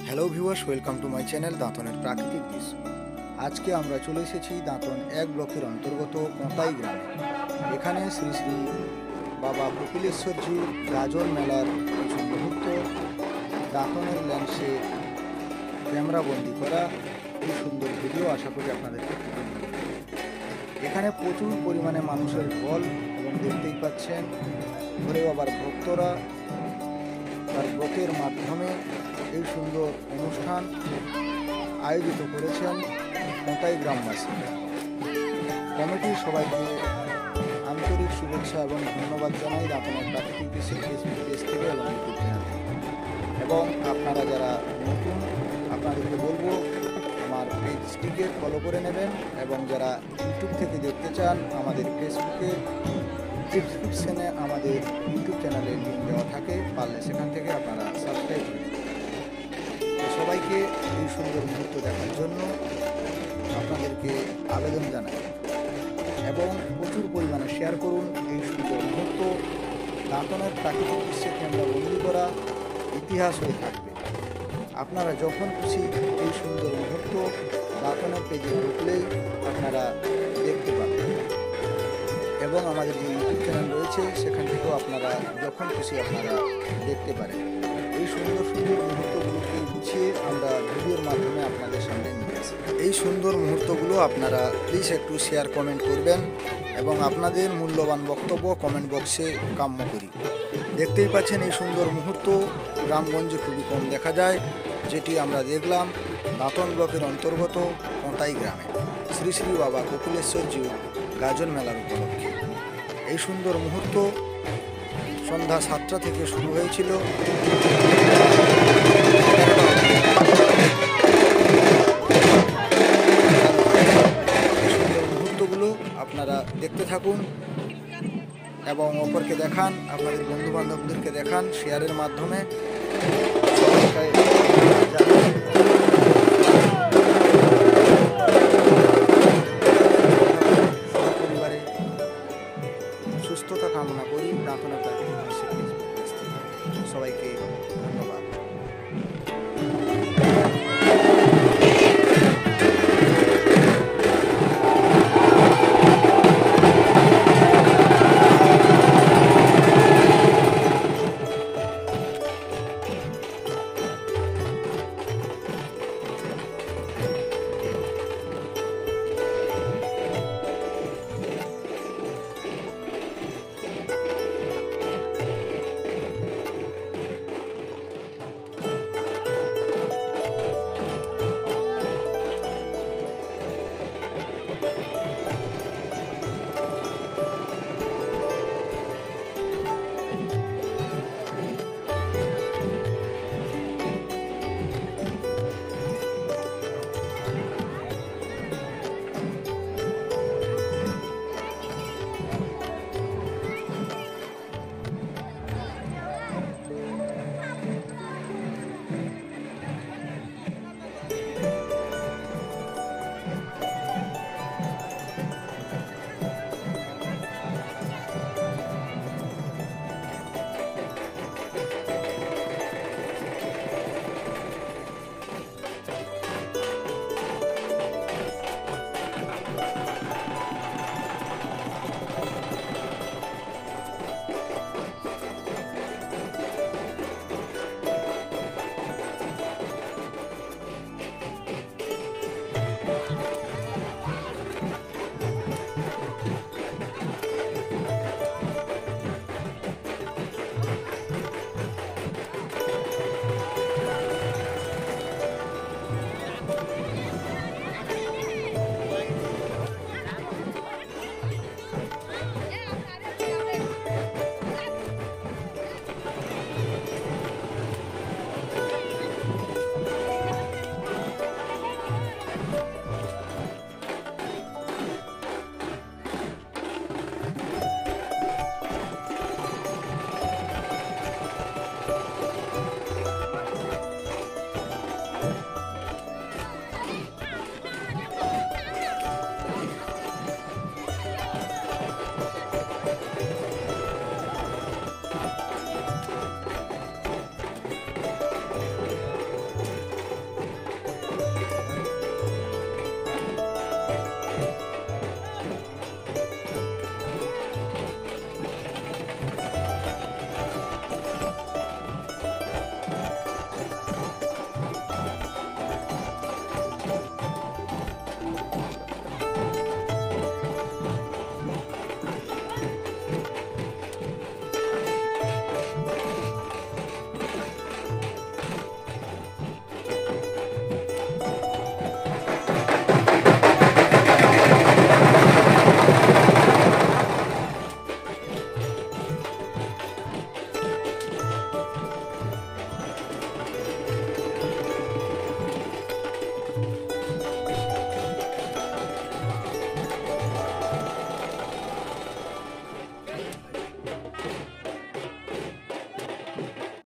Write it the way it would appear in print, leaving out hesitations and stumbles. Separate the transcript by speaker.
Speaker 1: Hello viewers, welcome to my channel দাঁতনের প্রাকৃতিক দৃশ্য। আজকে আমরা চলে এসেছি দাঁতন 1 ব্লকের অন্তর্গত কোঁতাই গ্রামে। এখানে শ্রী শ্রী বাবা কপিলেশ্বরজির গাজন মেলার কিছু মুহূর্ত দাঁতনের লেন্সে ক্যামেরাবন্দি করা এই সুন্দর ভিডিও আশা করি আপনাদেরকে তুলে ধরব। এখানে প্রচুর পরিমাণে মানুষের ঢল এবং দেখতেই পাচ্ছেন ঘরে বাবার ভক্তরা তার ব্রতের মাধ্যমে এই সুন্দর অনুষ্ঠান আয়োজিত করেছেন কোঁতাই গ্রামবাসী। কমিটির সবাইকে আন্তরিক শুভেচ্ছা এবং ধন্যবাদ জানাই দাঁতনের প্রাকৃতিক দৃশ্যের ফেসবুক পেজ থেকে এবং ইউটিউব চ্যানেল থেকে। এবং আপনারা যারা নতুন, আপনাদেরকে বলবো আমার পেজটিকে ফলো করে নেবেন, এবং যারা ইউটিউব থেকে দেখতে চান আমাদের ফেসবুকে ডিসক্রিপশনে আমাদের ইউটিউব চ্যানেলের লিঙ্ক দেওয়া থাকে, পারলে সেখান থেকে আপনারা সাবস্ক্রাইব করুন। সবাইকে এই সুন্দর মুহূর্ত দেখার জন্য আপনাদেরকে আবেদন জানাই এবং প্রচুর পরিমাণে শেয়ার করুন। এই সুন্দর মুহূর্ত দাঁতনের প্রাকৃতিক দৃশ্যে ক্যামেরা বন্দি করা ইতিহাস হয়ে থাকবে। আপনারা যখন খুশি এই সুন্দর মুহূর্ত দাঁতনের পেজে ঢুকলেই আপনারা দেখতে পাবেন, এবং আমাদের যে ইউটিউব চ্যানেল রয়েছে সেখান থেকেও আপনারা যখন খুশি আপনারা দেখতে পারেন। এই সুন্দর সুন্দর মুহূর্তগুলোকে গুছিয়ে আমরা ভিডিওর মাধ্যমে আপনাদের সামনে নিয়ে আসি। এই সুন্দর মুহূর্তগুলো আপনারা প্লিজ একটু শেয়ার কমেন্ট করবেন এবং আপনাদের মূল্যবান বক্তব্য কমেন্ট বক্সে কাম্য করি। দেখতেই পাচ্ছেন এই সুন্দর মুহূর্ত গ্রামগঞ্জে খুবই কম দেখা যায়, যেটি আমরা দেখলাম দাঁতন ব্লকের অন্তর্গত কোঁতাই গ্রামে শ্রী শ্রী বাবা কপিলেশ্বরজি গাজন মেলার উপলক্ষে। এই সুন্দর মুহূর্ত সন্ধ্যা 7টা থেকে শুরু হয়েছিল। সুন্দর মুহূর্তগুলো আপনারা দেখতে থাকুন এবং অপরকে দেখান, আপনাদের বন্ধু বান্ধবদেরকে দেখান শেয়ারের মাধ্যমে।